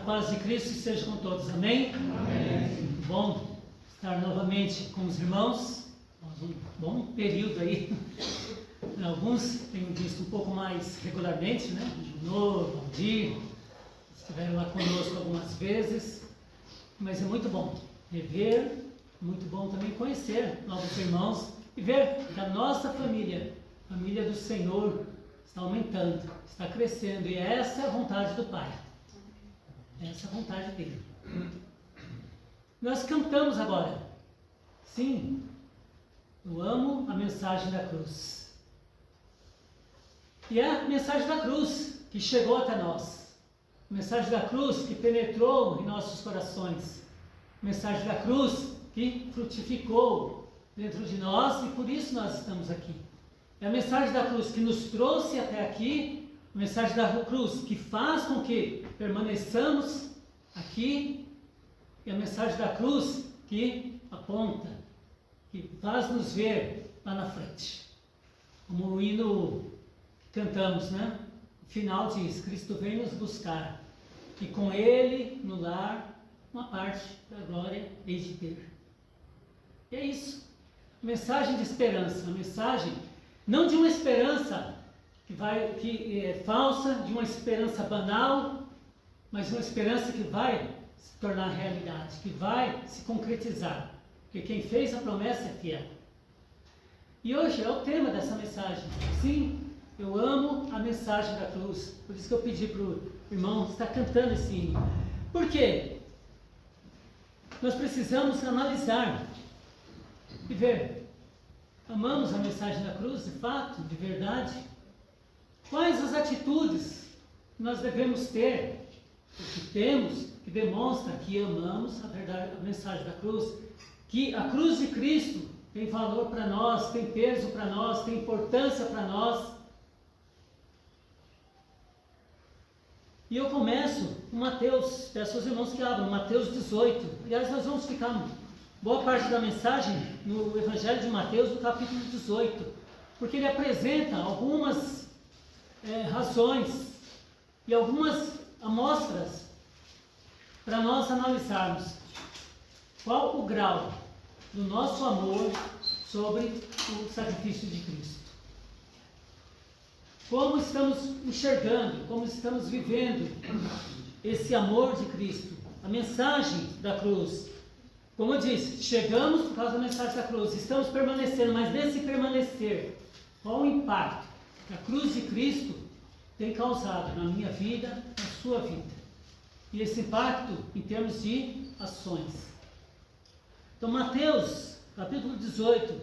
paz de Cristo esteja com todos, amém? Amém. Bom estar novamente com os irmãos, um bom período aí, alguns tenho visto um pouco mais regularmente, né? Junor, Valdir, estiveram lá conosco algumas vezes, mas é muito bom rever, muito bom também conhecer novos irmãos e ver que a nossa família, a família do Senhor, está aumentando, está crescendo, e essa é a vontade do Pai. Essa é a vontade dele. Nós cantamos agora. Sim, eu amo a mensagem da cruz. E é a mensagem da cruz que chegou até nós. A mensagem da cruz que penetrou em nossos corações. A mensagem da cruz que frutificou dentro de nós e por isso nós estamos aqui. É a mensagem da cruz que nos trouxe até aqui. A mensagem da cruz que faz com que permaneçamos aqui, e a mensagem da cruz que aponta, que faz nos ver lá na frente. Como o hino que cantamos, né? O final diz: Cristo vem nos buscar, e com Ele no lar uma parte da glória hei de ter. E é isso. Mensagem de esperança, uma mensagem não de uma esperança que é falsa, de uma esperança banal, mas uma esperança que vai se tornar realidade, que vai se concretizar, porque quem fez a promessa é fiel. E hoje é o tema dessa mensagem. Sim, eu amo a mensagem da cruz, por isso que eu pedi para o irmão estar cantando esse hino. Por quê? Nós precisamos analisar e ver, amamos a mensagem da cruz de fato, de verdade? Quais as atitudes nós devemos ter, que temos, que demonstra que amamos a verdade, a mensagem da cruz, que a cruz de Cristo tem valor para nós, tem peso para nós, tem importância para nós. E eu começo com Mateus, peço aos irmãos que abram, Mateus 18. Aliás, nós vamos ficar boa parte da mensagem no Evangelho de Mateus, no capítulo 18, porque ele apresenta algumas razões e algumas amostras para nós analisarmos qual o grau do nosso amor sobre o sacrifício de Cristo. Como estamos enxergando, como estamos vivendo esse amor de Cristo, a mensagem da cruz. Como eu disse, chegamos por causa da mensagem da cruz, estamos permanecendo, mas nesse permanecer, qual o impacto que a cruz de Cristo tem causado na minha vida, na sua vida? E esse impacto em termos de ações. Então, Mateus, capítulo 18,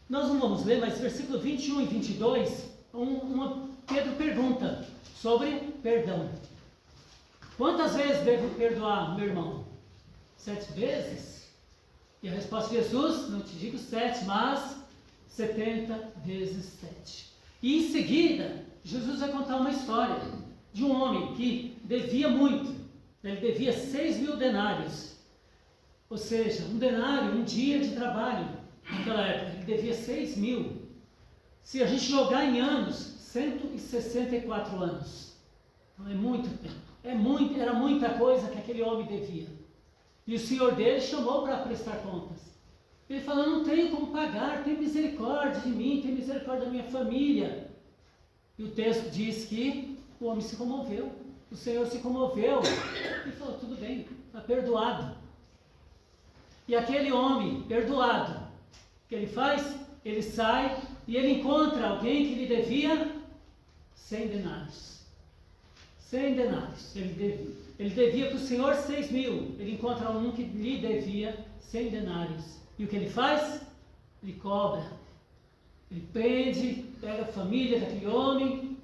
nós não vamos ler, mas versículo 21 e 22, Pedro pergunta sobre perdão. Quantas vezes devo perdoar, meu irmão? 7 vezes? E a resposta de Jesus, não te digo 7, mas 70 vezes 7. E em seguida, Jesus vai contar uma história de um homem que devia muito. Ele devia 6.000 denários. Ou seja, um denário, um dia de trabalho naquela época. Ele devia 6.000. Se a gente jogar em anos, 164 anos. Então é muito tempo. Era muita coisa que aquele homem devia. E o Senhor dele chamou para prestar contas. Ele falou: não tenho como pagar, tem misericórdia de mim, tem misericórdia da minha família. E o texto diz que o homem se comoveu, o Senhor se comoveu e falou: tudo bem, está perdoado. E aquele homem perdoado, o que ele faz? Ele sai e ele encontra alguém que lhe devia 100 denários. 100 denários ele devia para o Senhor 6.000, ele encontra um que lhe devia 100 denários. E o que ele faz? Ele cobra. Ele prende, pega a família daquele homem.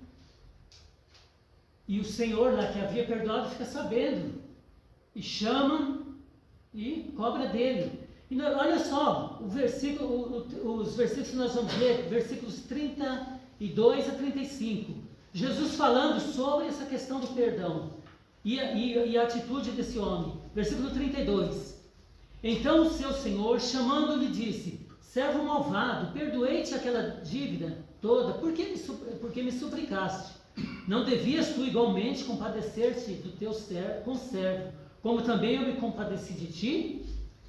E o Senhor lá que havia perdoado fica sabendo. E chama e cobra dele. E olha só, os versículos que nós vamos ler, versículos 32 a 35. Jesus falando sobre essa questão do perdão. E a atitude desse homem. Versículo 32. Então o seu senhor, chamando-lhe, disse: servo malvado, perdoei-te aquela dívida toda, porque me suplicaste. Não devias tu igualmente compadecer-te do teu conservo, como também eu me compadeci de ti?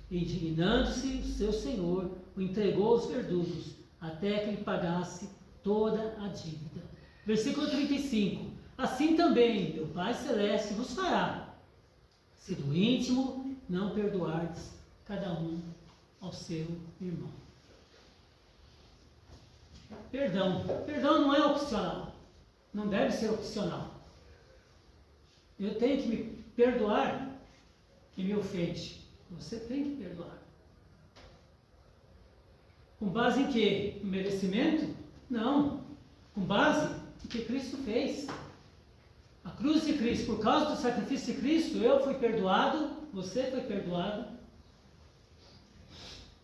Indignando-se, o seu senhor o entregou aos verdugos, até que ele pagasse toda a dívida. Versículo 35. Assim também meu Pai Celeste vos fará, se do íntimo não perdoardes cada um ao seu irmão. Perdão não é opcional, não deve ser opcional. Eu tenho que me perdoar quem me ofende. Você tem que perdoar. Com base em quê? No merecimento? Não. Com base no que Cristo fez. A cruz de Cristo, por causa do sacrifício de Cristo, eu fui perdoado, você foi perdoado.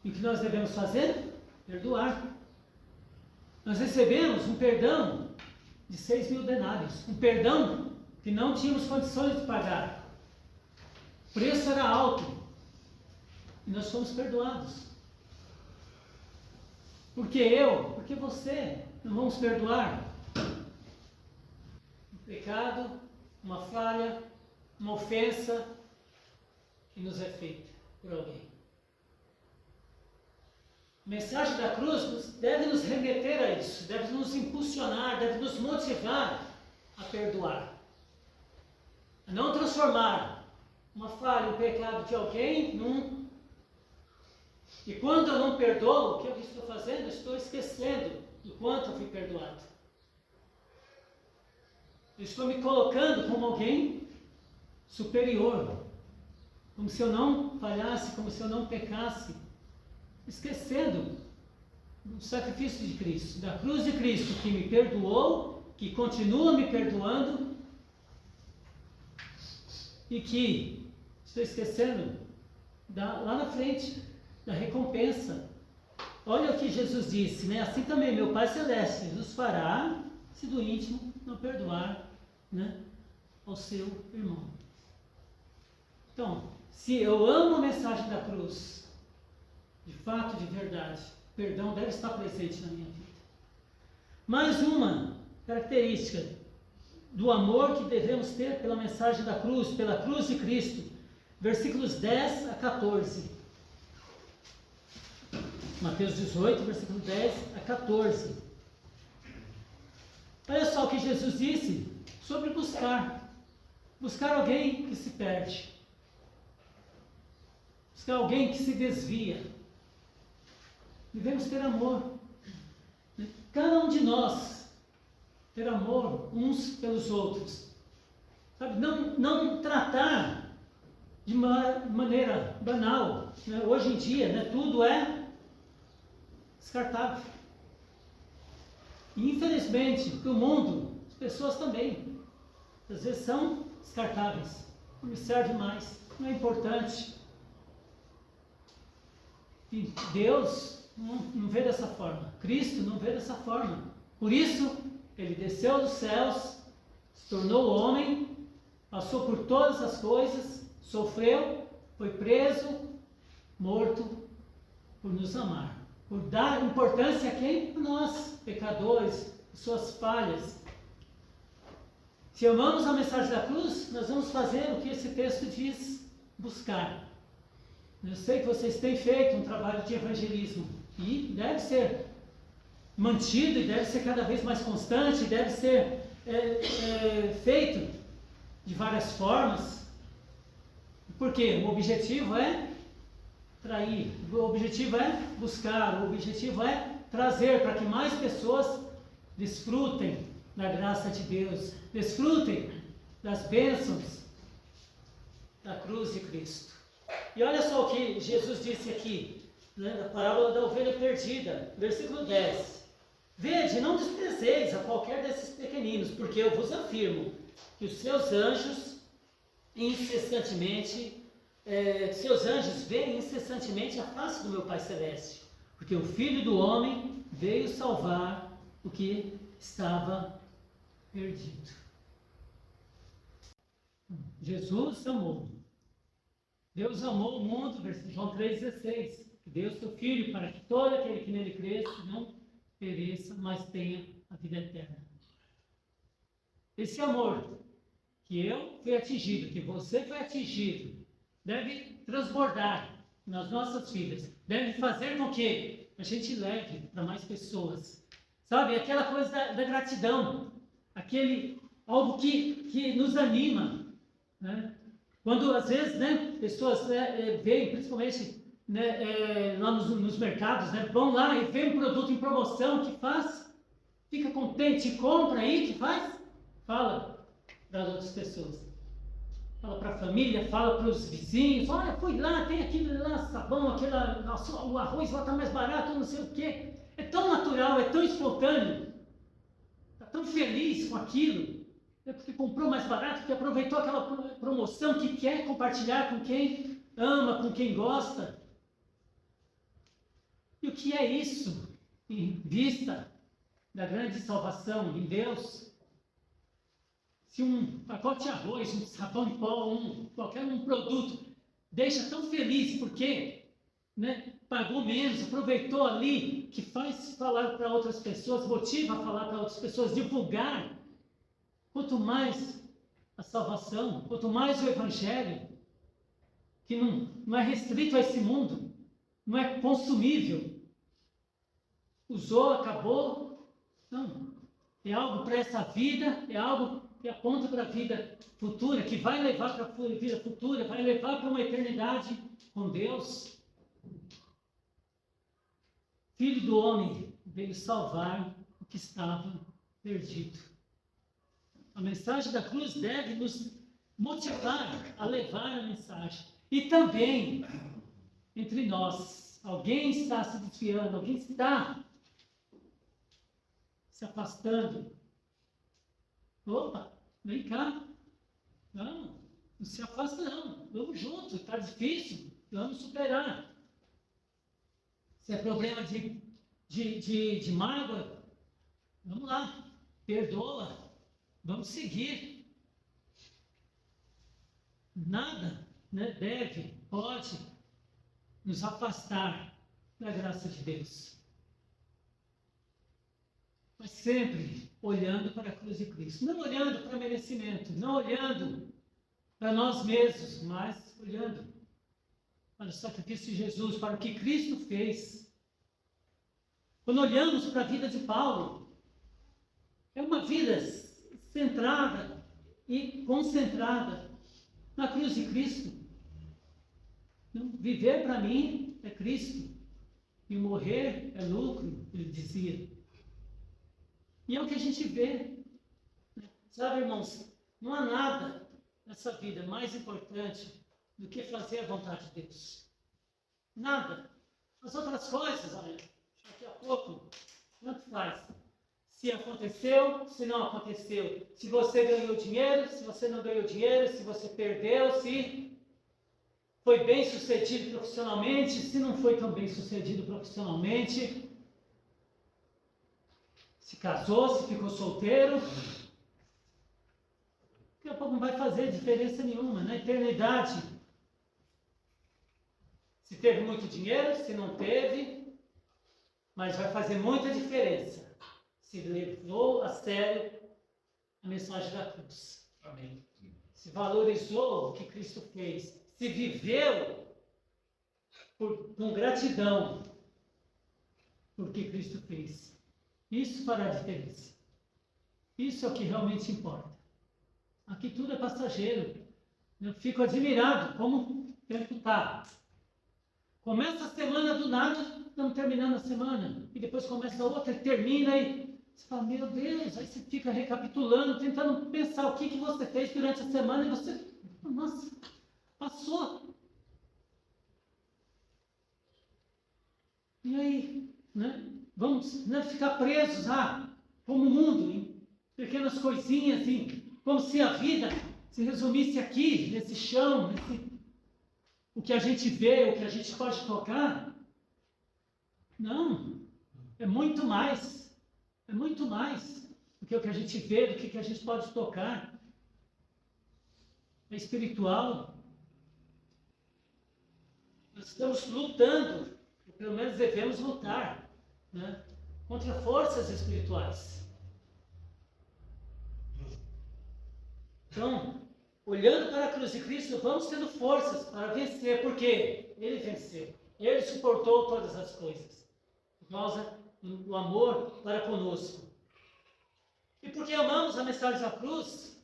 E o que nós devemos fazer? Perdoar. Nós recebemos um perdão de 6.000 denários. Um perdão que não tínhamos condições de pagar. O preço era alto. E nós fomos perdoados. Porque porque você não vamos perdoar um pecado, uma falha, uma ofensa que nos é feita por alguém. A mensagem da cruz deve nos remeter a isso, deve nos impulsionar, deve nos motivar a perdoar. A não transformar uma falha, um pecado de alguém num... E quando eu não perdoo, o que eu estou fazendo? Eu estou esquecendo do quanto eu fui perdoado. Eu estou me colocando como alguém superior, como se eu não falhasse, como se eu não pecasse, esquecendo do sacrifício de Cristo, da cruz de Cristo, que me perdoou, que continua me perdoando, e que estou esquecendo lá na frente, da recompensa. Olha o que Jesus disse, né? Assim também meu Pai Celeste nos fará, se do íntimo não perdoar, né, ao seu irmão. Então, se eu amo a mensagem da cruz, de fato, de verdade, perdão deve estar presente na minha vida. Mais uma característica do amor que devemos ter pela mensagem da cruz, pela cruz de Cristo, versículos 10 a 14. Mateus 18, versículo 10 a 14. Olha só o que Jesus disse sobre buscar. Buscar alguém que se perde. Buscar alguém que se desvia. Devemos ter amor. Cada um de nós ter amor uns pelos outros. Sabe? Não tratar de maneira banal. Né? Hoje em dia, né, tudo é descartável. E infelizmente, no mundo, as pessoas também, às vezes são descartáveis. Não me serve mais, não é importante. E Deus não vê dessa forma. Cristo não vê dessa forma. Por isso, Ele desceu dos céus, se tornou homem, passou por todas as coisas, sofreu, foi preso, morto, por nos amar. Por dar importância a quem? A nós, pecadores, suas falhas. Se amamos a mensagem da cruz, nós vamos fazer o que esse texto diz, buscar. Eu sei que vocês têm feito um trabalho de evangelismo e deve ser mantido e deve ser cada vez mais constante, deve ser feito de várias formas. Porque o objetivo é trair, o objetivo é buscar, o objetivo é trazer para que mais pessoas desfrutem da graça de Deus, desfrutem das bênçãos da cruz de Cristo. E olha só o que Jesus disse aqui, né, na parábola da ovelha perdida, versículo 10. Vede, não desprezeis a qualquer desses pequeninos, porque eu vos afirmo que os seus anjos veem incessantemente a face do meu Pai Celeste, porque o Filho do Homem veio salvar o que estava perdido. Jesus amou. Deus amou o mundo, versículo João 3,16, que deu seu Filho para que todo aquele que nele cresça não pereça, mas tenha a vida eterna. esse amor que eu fui atingido, que você foi atingido, deve transbordar nas nossas vidas, deve fazer com que a gente leve para mais pessoas. Sabe, aquela coisa da gratidão, algo que nos anima, né? Quando às vezes, né, pessoas veem, principalmente lá nos mercados, né, vão lá e vê um produto em promoção, que faz, fica contente, compra aí, que faz, fala para as outras pessoas, fala para a família, fala para os vizinhos, olha, fui lá, tem aquilo lá, sabão, o arroz lá está mais barato, não sei o quê. É tão natural, é tão espontâneo, está tão feliz com aquilo, porque comprou mais barato, porque aproveitou aquela promoção, que quer compartilhar com quem ama, com quem gosta. E o que é isso em vista da grande salvação em Deus? Se um pacote de arroz, um sabão em pó, qualquer produto deixa tão feliz porque, né, pagou menos, aproveitou ali, que faz falar para outras pessoas, motiva a falar para outras pessoas, divulgar. Quanto mais a salvação, quanto mais o Evangelho, que não é restrito a esse mundo, não é consumível, usou, acabou, não, é algo para essa vida, é algo que aponta para a vida futura, que vai levar para a vida futura, vai levar para uma eternidade com Deus. Filho do homem veio salvar o que estava perdido. A mensagem da cruz deve nos motivar a levar a mensagem. E também, entre nós, alguém está se desviando, alguém está se afastando. Opa, vem cá. Não se afasta não. Vamos juntos, está difícil, vamos superar. Se é problema de mágoa, vamos lá, perdoa, vamos seguir. Nada, né, pode nos afastar da graça de Deus. Mas sempre olhando para a cruz de Cristo, não olhando para merecimento, não olhando para nós mesmos, mas olhando para o sacrifício de Jesus, para o que Cristo fez. Quando olhamos para a vida de Paulo, é uma vida centrada e concentrada na cruz de Cristo. Então, viver para mim é Cristo e morrer é lucro, ele dizia. E é o que a gente vê. Sabe, irmãos, não há nada nessa vida mais importante do que fazer a vontade de Deus. Nada. As outras coisas, olha, daqui a pouco, tanto faz. Se aconteceu, se não aconteceu. Se você ganhou dinheiro, se você não ganhou dinheiro, se você perdeu, se foi bem sucedido profissionalmente, se não foi tão bem sucedido profissionalmente. Se casou, se ficou solteiro. Daqui a pouco não vai fazer diferença nenhuma na eternidade. Se teve muito dinheiro, se não teve, mas vai fazer muita diferença se levou a sério a mensagem da cruz. Amém. Se valorizou o que Cristo fez, se viveu com gratidão por que Cristo fez. Isso fará diferença. Isso é o que realmente importa. Aqui tudo é passageiro. Eu fico admirado como o tempo está. Começa a semana do nada, estamos terminando a semana. E depois começa outra, termina e você fala, meu Deus, aí você fica recapitulando, tentando pensar o que você fez durante a semana e você, nossa, passou. E aí, né? Vamos, né, ficar presos como o mundo, em pequenas coisinhas, assim, como se a vida se resumisse aqui, nesse chão, o que a gente vê, o que a gente pode tocar. Não, é muito mais do que o que a gente vê, do que a gente pode tocar. É espiritual. Nós estamos lutando, ou pelo menos devemos lutar, né, contra forças espirituais. Então, olhando para a cruz de Cristo, vamos tendo forças para vencer, porque Ele venceu. Ele suportou todas as coisas, por causa do amor para conosco. E porque amamos a mensagem da cruz,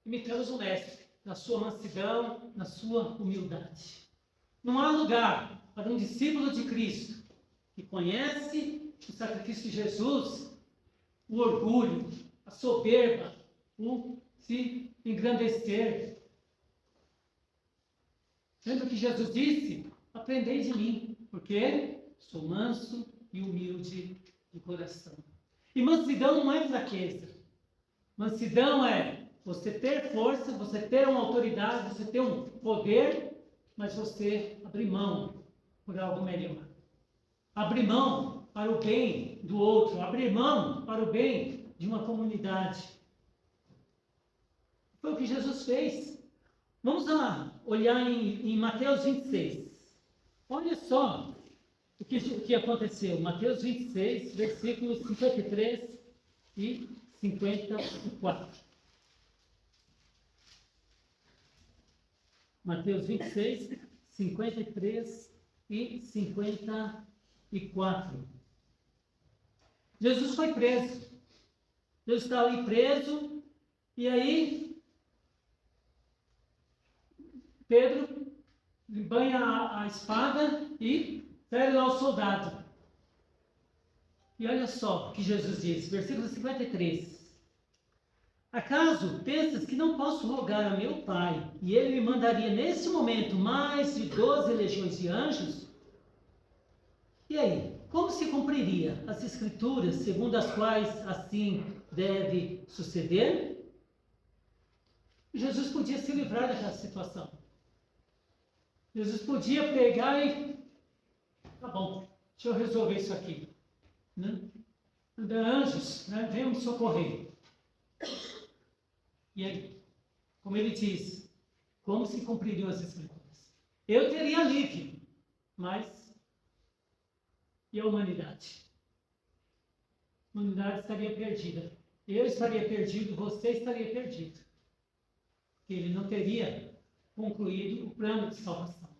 imitamos o Mestre, na sua mansidão, na sua humildade. Não há lugar para um discípulo de Cristo que conhece o sacrifício de Jesus, o orgulho, a soberba, o se engrandecer. Lembra que Jesus disse: aprendei de mim, porque sou manso e humilde de coração. E mansidão não é fraqueza. Mansidão é você ter força, você ter uma autoridade, você ter um poder, mas você abrir mão por algo melhor. Abrir mão para o bem do outro, abrir mão para o bem de uma comunidade. Foi o que Jesus fez. Vamos lá, olhar em Mateus 26. Olha só o que aconteceu. Mateus 26, versículos 53 e 54. Mateus 26, 53 e 54. Jesus foi preso. Jesus está ali preso, e aí Pedro banha a espada e fere lá o soldado. E olha só o que Jesus diz, versículo 53. Acaso pensas que não posso rogar a meu Pai, e Ele me mandaria nesse momento mais de 12 legiões de anjos? E aí, como se cumpriria as Escrituras segundo as quais assim deve suceder? Jesus podia se livrar daquela situação. Jesus podia pegar e... Tá bom, deixa eu resolver isso aqui. Né? Anjos, né? Venham me socorrer. E aí, como ele diz, como se cumpririam as Escrituras? Eu teria alívio, mas e a humanidade? A humanidade estaria perdida. Eu estaria perdido, você estaria perdido. Porque ele não teria concluído o plano de salvação.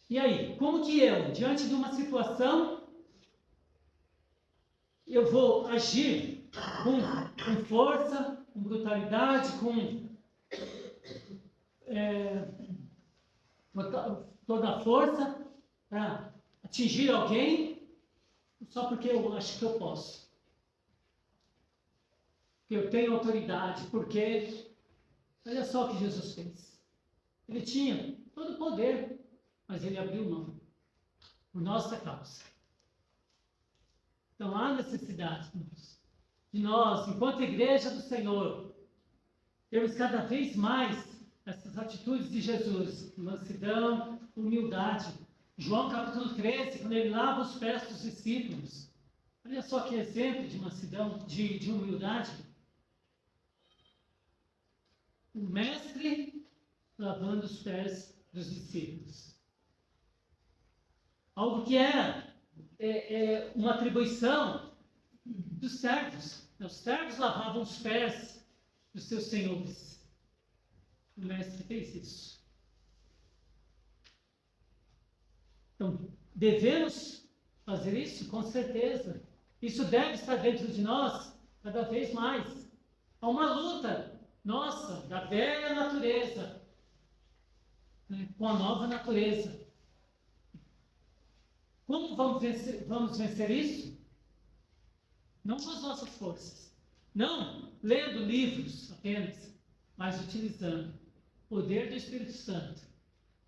E aí, como que eu, diante de uma situação, eu vou agir com força, com brutalidade, com toda a força para atingir alguém só porque eu acho que eu posso. Porque eu tenho autoridade, porque olha só o que Jesus fez. Ele tinha todo o poder, mas ele abriu mão por nossa causa. Então há necessidade de nós, enquanto igreja do Senhor, termos cada vez mais essas atitudes de Jesus, mansidão, humildade. João capítulo 13, quando ele lava os pés dos discípulos. Olha só que exemplo de mansidão, de humildade. O mestre lavando os pés dos discípulos. Algo que era uma atribuição dos servos. Os servos lavavam os pés dos seus senhores. O mestre fez isso. Então, devemos fazer isso? Com certeza. Isso deve estar dentro de nós cada vez mais. Há uma luta nossa, da velha natureza, né, com a nova natureza. Como vamos vencer isso? Não com as nossas forças. Não lendo livros apenas, mas utilizando o poder do Espírito Santo.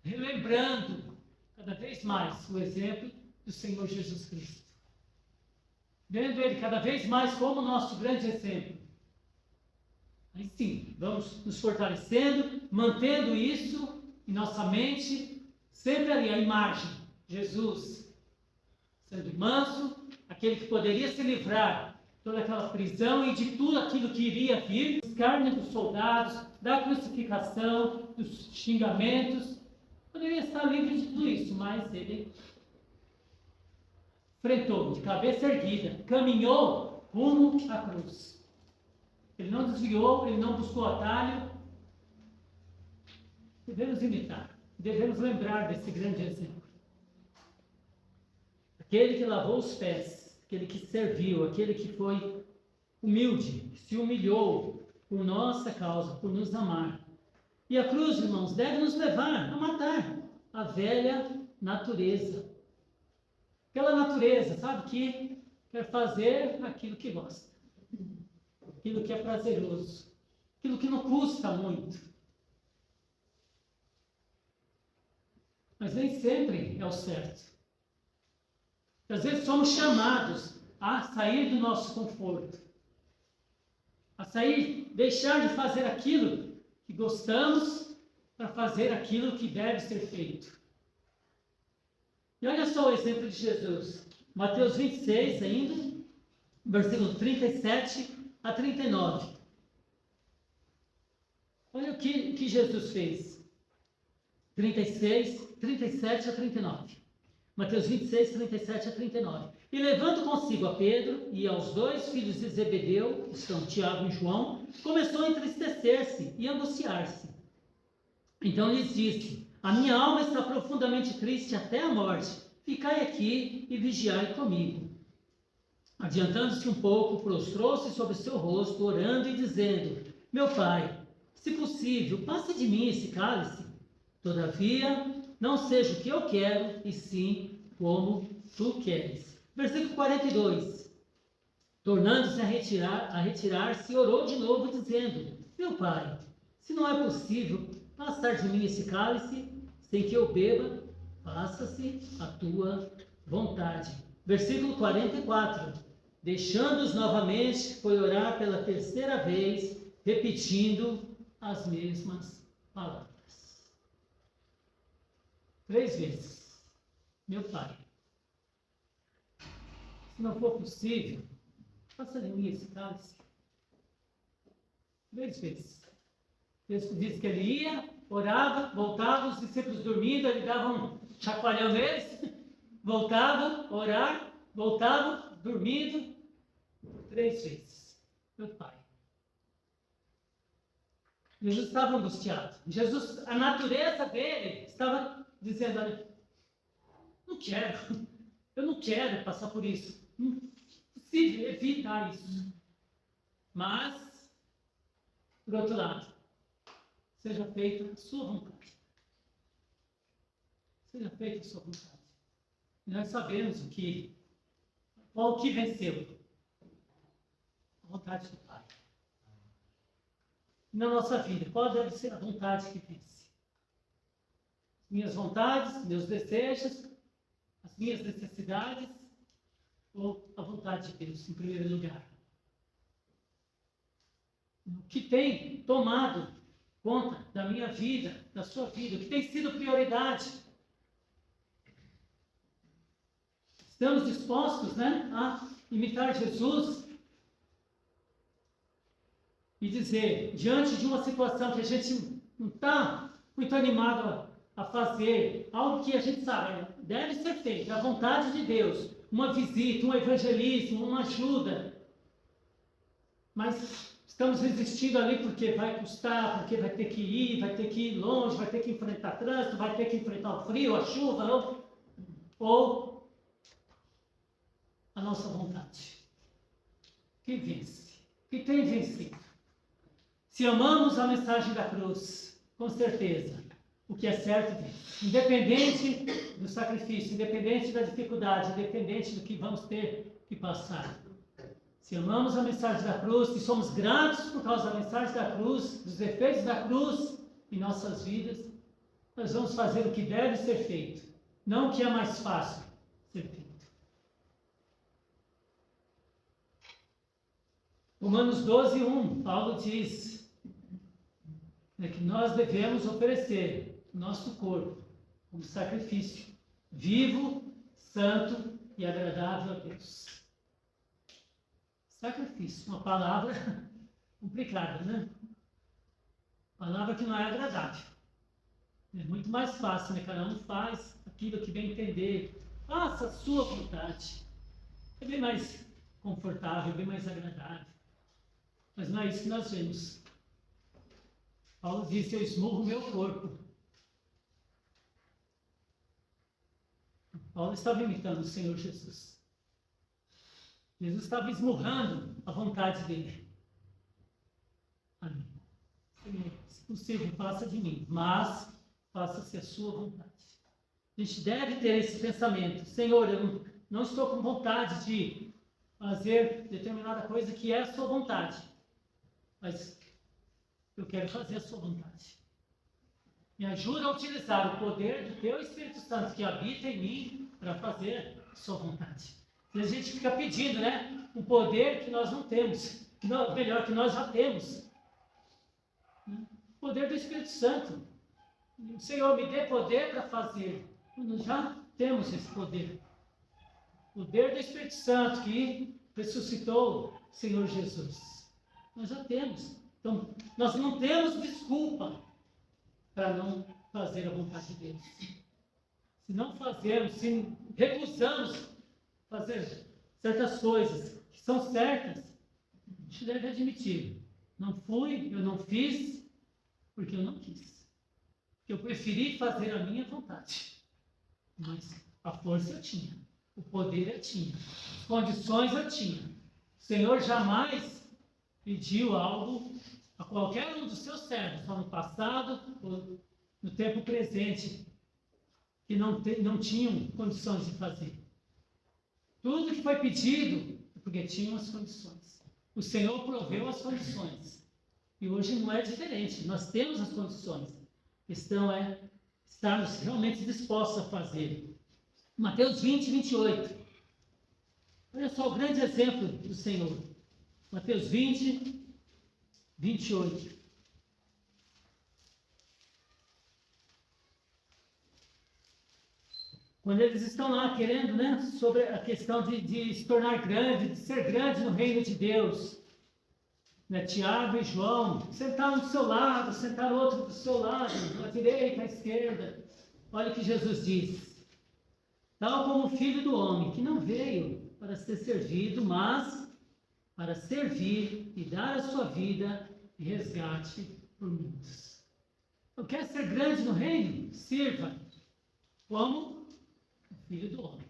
Relembrando cada vez mais o exemplo do Senhor Jesus Cristo. Vendo Ele cada vez mais como nosso grande exemplo. Aí sim, vamos nos fortalecendo, mantendo isso em nossa mente, sempre ali a imagem, Jesus, sendo manso, aquele que poderia se livrar de toda aquela prisão e de tudo aquilo que iria vir, dos escárnio dos soldados, da crucificação, dos xingamentos, poderia estar livre de tudo isso, mas ele enfrentou de cabeça erguida, caminhou rumo à cruz. Ele não desviou, ele não buscou atalho. Devemos imitar, devemos lembrar desse grande exemplo. Aquele que lavou os pés, aquele que serviu, aquele que foi humilde, se humilhou por nossa causa, por nos amar. E a cruz, irmãos, deve nos levar a matar a velha natureza. Aquela natureza, sabe, que quer fazer aquilo que gosta, aquilo que é prazeroso, aquilo que não custa muito. Mas nem sempre é o certo. Às vezes somos chamados a sair do nosso conforto, a sair, deixar de fazer aquilo que gostamos para fazer aquilo que deve ser feito. E olha só o exemplo de Jesus. Mateus 26 ainda, versículo 37 a 39. Olha o que Jesus fez. 37 a 39. Mateus 26, 37 a 39. E levando consigo a Pedro e aos dois filhos de Zebedeu, que são Tiago e João, começou a entristecer-se e angustiar-se. Então lhes disse: a minha alma está profundamente triste até a morte. Ficai aqui e vigiai comigo. Adiantando-se um pouco, prostrou-se sobre seu rosto, orando e dizendo: meu Pai, se possível, passe de mim esse cálice. Todavia, não seja o que eu quero, e sim como tu queres. Versículo 42. Tornando-se a retirar-se, orou de novo, dizendo: meu Pai, se não é possível passar de mim esse cálice, sem que eu beba, faça-se a tua vontade. Versículo 44. Deixando-os novamente, foi orar pela terceira vez, repetindo as mesmas palavras. 3 vezes. Meu Pai, se não for possível, faça de mim esse cálice. 3 vezes. O texto diz que ele ia, orava, voltava, os discípulos dormindo, ele dava um chacoalhão neles, voltava, orar, voltava, dormindo. 3 vezes. Meu Pai. Jesus estava angustiado. Jesus, a natureza dele estava dizendo: olha, eu não quero passar por isso. Não é possível evitar isso. Mas, por outro lado, seja feita a sua vontade. Seja feita a sua vontade. E nós sabemos qual que venceu. A vontade do Pai. Na nossa vida, qual deve ser a vontade que vence? Minhas vontades, meus desejos, as minhas necessidades, ou a vontade de Deus, em primeiro lugar? O que tem tomado conta da minha vida, da sua vida, o que tem sido prioridade? Estamos dispostos, a imitar Jesus e dizer, diante de uma situação que a gente não está muito animado a fazer, algo que a gente sabe, deve ser feito, a vontade de Deus, uma visita, um evangelismo, uma ajuda, mas estamos resistindo ali porque vai custar, porque vai ter que ir longe, vai ter que enfrentar trânsito, vai ter que enfrentar o frio, a chuva, ou a nossa vontade, que vence, que tem vencido. Se amamos a mensagem da cruz, com certeza, o que é certo vence. Independente do sacrifício, independente da dificuldade, independente do que vamos ter que passar. Se amamos a mensagem da cruz, se somos gratos por causa da mensagem da cruz, dos efeitos da cruz em nossas vidas, nós vamos fazer o que deve ser feito, não o que é mais fácil ser feito. Romanos 12, 1, Paulo diz que nós devemos oferecer o nosso corpo como sacrifício vivo, santo e agradável a Deus. Sacrifício, uma palavra complicada, Palavra que não é agradável. É muito mais fácil, Cada um faz aquilo que bem entender. Faça a sua vontade. É bem mais confortável, bem mais agradável. Mas não é isso que nós vemos. Paulo disse: eu esmurro o meu corpo. Paulo estava imitando o Senhor Jesus. Jesus estava esmurrando a vontade dele. Amém. Senhor, se possível, faça de mim, mas faça-se a sua vontade. A gente deve ter esse pensamento: Senhor, eu não estou com vontade de fazer determinada coisa que é a sua vontade, mas eu quero fazer a sua vontade. Me ajuda a utilizar o poder do teu Espírito Santo que habita em mim para fazer a sua vontade. E a gente fica pedindo, né? Um poder que nós não temos, melhor, que nós já temos. O poder do Espírito Santo. O Senhor, me dê poder para fazer. Nós já temos esse poder. O poder do Espírito Santo que ressuscitou o Senhor Jesus. Nós já temos. Então, nós não temos desculpa para não fazer a vontade de Deus. Se não fazermos, se recusamos fazer certas coisas que são certas, a gente deve admitir: não fui, eu não fiz, porque eu não quis. Eu preferi fazer a minha vontade. Mas a força eu tinha, o poder eu tinha, as condições eu tinha. O Senhor jamais pediu algo a qualquer um dos seus servos, só no passado ou no tempo presente, que não tinham condições de fazer. Tudo que foi pedido é porque tinham as condições. O Senhor proveu as condições. E hoje não é diferente. Nós temos as condições. A questão é estarmos realmente dispostos a fazer. Mateus 20, 28. Olha só o grande exemplo do Senhor. Mateus 20, 28. Quando eles estão lá querendo, né, sobre a questão de se tornar grande, de ser grande no reino de Deus. Né, Tiago e João, sentaram do seu lado, sentaram outro do seu lado, à direita, à esquerda. Olha o que Jesus diz: tal como o Filho do Homem, que não veio para ser servido, mas para servir e dar a sua vida em resgate por muitos. Então, quer ser grande no reino? Sirva como o Filho do Homem,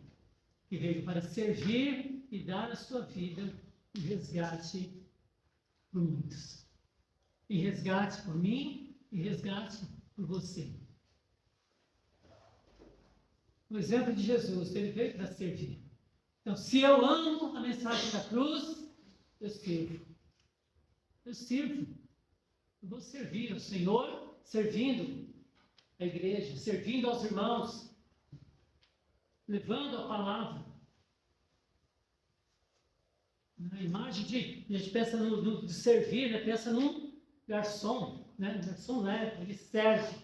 que veio para servir e dar a sua vida em resgate por muitos. Em resgate por mim e resgate por você. O exemplo de Jesus, ele veio para servir. Então, se eu amo a mensagem da cruz, eu sirvo. Eu sirvo. Eu vou servir ao Senhor, servindo a igreja, servindo aos irmãos, levando a palavra. A imagem a gente pensa no servir, né? Pensa num garçom, né? O garçom leva, ele serve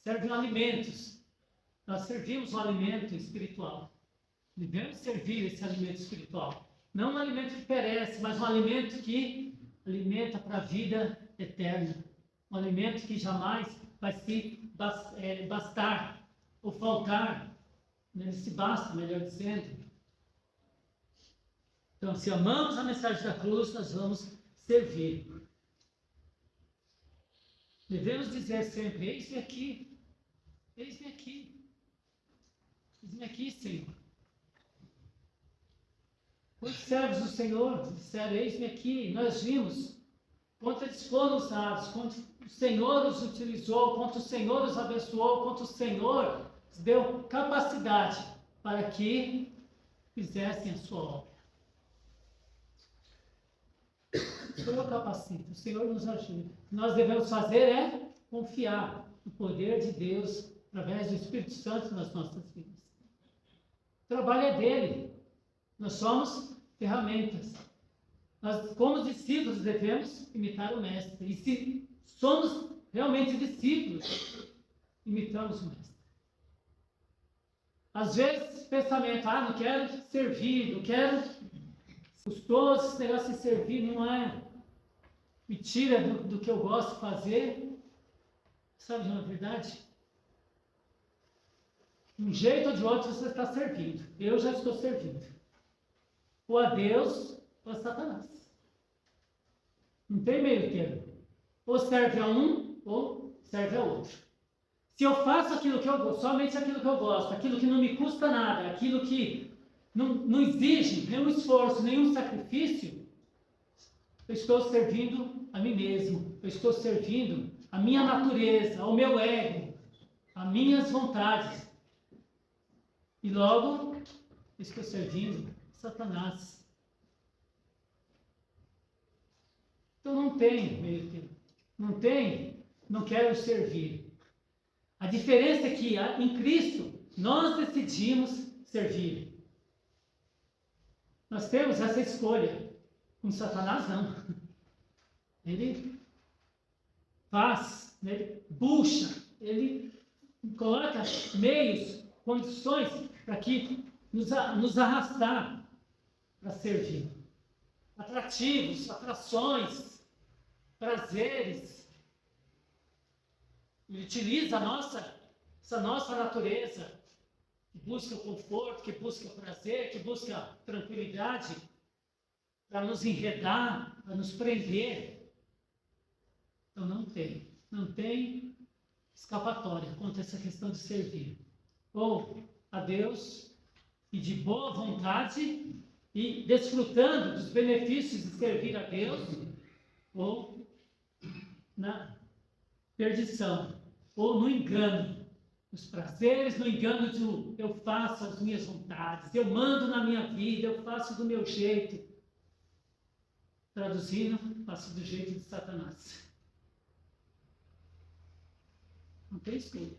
alimentos. Nós servimos um alimento espiritual. Devemos servir esse alimento espiritual. Não um alimento que perece, mas um alimento que alimenta para a vida eterna. Um alimento que jamais vai se bastar ou faltar. Ele se basta, melhor dizendo. Então, se amamos a mensagem da cruz, nós vamos servir. Devemos dizer sempre: eis-me aqui, eis-me aqui, eis-me aqui, Senhor. Quantos servos do Senhor disseram: eis-me aqui? Nós vimos quanto eles foram usados, quanto o Senhor os utilizou, quanto o Senhor os abençoou, quanto o Senhor os deu capacidade para que fizessem a sua obra. O Senhor capacita, o Senhor nos ajuda. O que nós devemos fazer é confiar no poder de Deus através do Espírito Santo nas nossas vidas. O trabalho é dele. Nós somos ferramentas. Nós, como discípulos, devemos imitar o Mestre. E se somos realmente discípulos, imitamos o Mestre. Às vezes, pensamento: não quero servir, não quero. Custoso esse negócio de servir, não é? Me tira do que eu gosto de fazer. Sabe, na verdade, de um jeito ou de outro você está servindo. Eu já estou servindo. Ou a Deus ou a Satanás. Não tem meio termo. Ou serve a um, ou serve a outro. Se eu faço aquilo que eu gosto, somente aquilo que eu gosto, aquilo que não me custa nada, aquilo que não exige nenhum esforço, nenhum sacrifício, eu estou servindo a mim mesmo, eu estou servindo a minha natureza, ao meu ego, as minhas vontades. E logo, eu estou servindo Satanás. Então não tem meio termo. Não tem, não quero servir. A diferença é que em Cristo nós decidimos servir. Nós temos essa escolha. Com Satanás não. Ele faz, ele puxa, ele coloca meios, condições para que nos arrastar para servir. Atrativos, atrações, prazeres. Ele utiliza essa nossa natureza, que busca conforto, que busca prazer, que busca tranquilidade, para nos enredar, para nos prender. Então não tem escapatória contra essa questão de servir. Ou a Deus, e de boa vontade, e desfrutando dos benefícios de servir a Deus, ou na perdição, ou no engano, nos prazeres, no engano de eu faço as minhas vontades, eu mando na minha vida, eu faço do meu jeito. Traduzindo, faço do jeito de Satanás. Não tem escolha.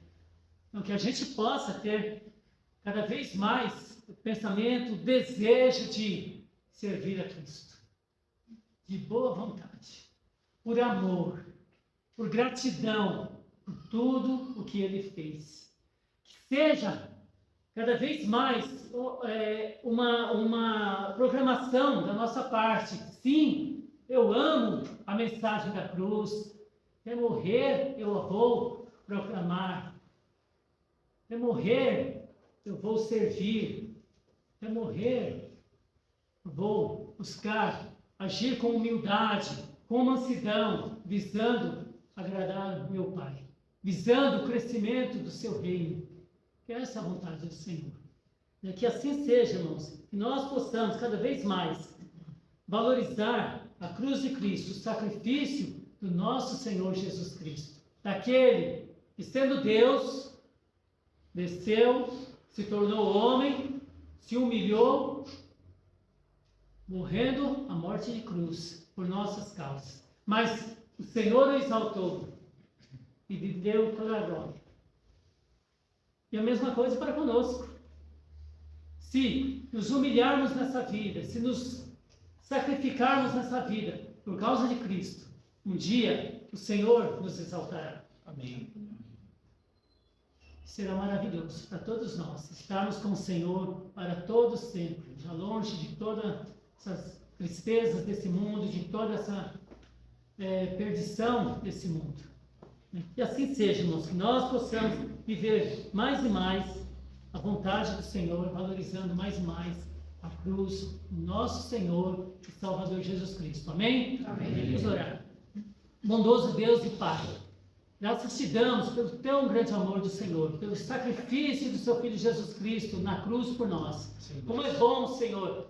Então, que a gente possa ter cada vez mais o pensamento, o desejo de servir a Cristo. De boa vontade, por amor, por gratidão, por tudo o que Ele fez. Que seja cada vez mais uma programação da nossa parte. Sim, eu amo a mensagem da cruz. Até morrer eu vou proclamar. Até morrer eu vou servir. Até morrer eu vou buscar agir com humildade, com mansidão, visando agradar o meu Pai, visando o crescimento do seu reino. Que essa é a vontade do Senhor. Que assim seja, irmãos, que nós possamos cada vez mais valorizar a cruz de Cristo, o sacrifício do nosso Senhor Jesus Cristo. Daquele que, sendo Deus, desceu, se tornou homem, se humilhou, morrendo a morte de cruz por nossas causas. Mas o Senhor o exaltou e lhe deu toda a glória. E a mesma coisa para conosco. Se nos humilharmos nessa vida, se nos sacrificarmos nessa vida por causa de Cristo, um dia o Senhor nos exaltará. Amém. Será maravilhoso para todos nós estarmos com o Senhor para todos sempre, já longe de todas essas tristezas desse mundo, de toda essa perdição desse mundo. E assim seja, irmãos, que nós possamos viver mais e mais a vontade do Senhor, valorizando mais e mais a cruz, o nosso Senhor e Salvador Jesus Cristo. Amém? Amém. Vamos orar. Bondoso Deus e Pai, graças te damos pelo tão grande amor do Senhor, pelo sacrifício do seu Filho Jesus Cristo na cruz por nós. Como é bom, Senhor,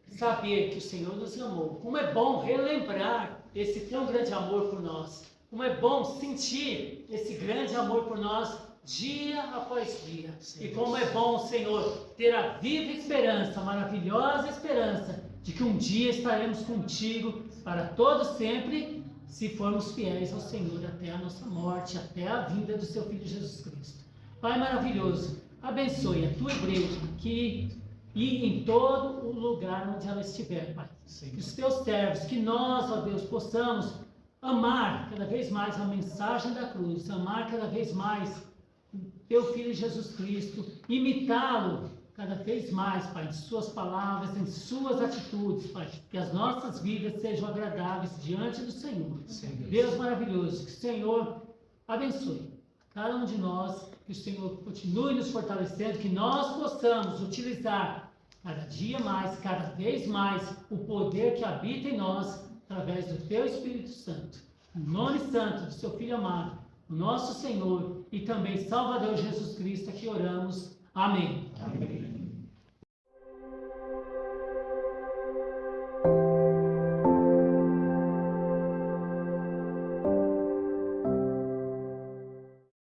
saber que o Senhor nos amou. Como é bom relembrar esse tão grande amor por nós. Como é bom sentir esse grande amor por nós dia após dia. E como é bom, Senhor, ter a viva esperança, a maravilhosa esperança de que um dia estaremos contigo para todo sempre, se formos fiéis ao Senhor até a nossa morte, até a vinda do seu Filho Jesus Cristo. Pai maravilhoso, abençoe a tua igreja aqui e em todo o lugar onde ela estiver, Pai. Que os teus servos, que nós, ó Deus, possamos amar cada vez mais a mensagem da cruz, amar cada vez mais o teu Filho Jesus Cristo, imitá-lo cada vez mais, Pai, em suas palavras, em suas atitudes, Pai, que as nossas vidas sejam agradáveis diante do Senhor. Deus maravilhoso, que o Senhor abençoe cada um de nós, que o Senhor continue nos fortalecendo, que nós possamos utilizar cada dia mais, cada vez mais, o poder que habita em nós através do Teu Espírito Santo. No nome santo do Seu Filho amado, o nosso Senhor e também Salvador Jesus Cristo, que oramos. Amém. Amém.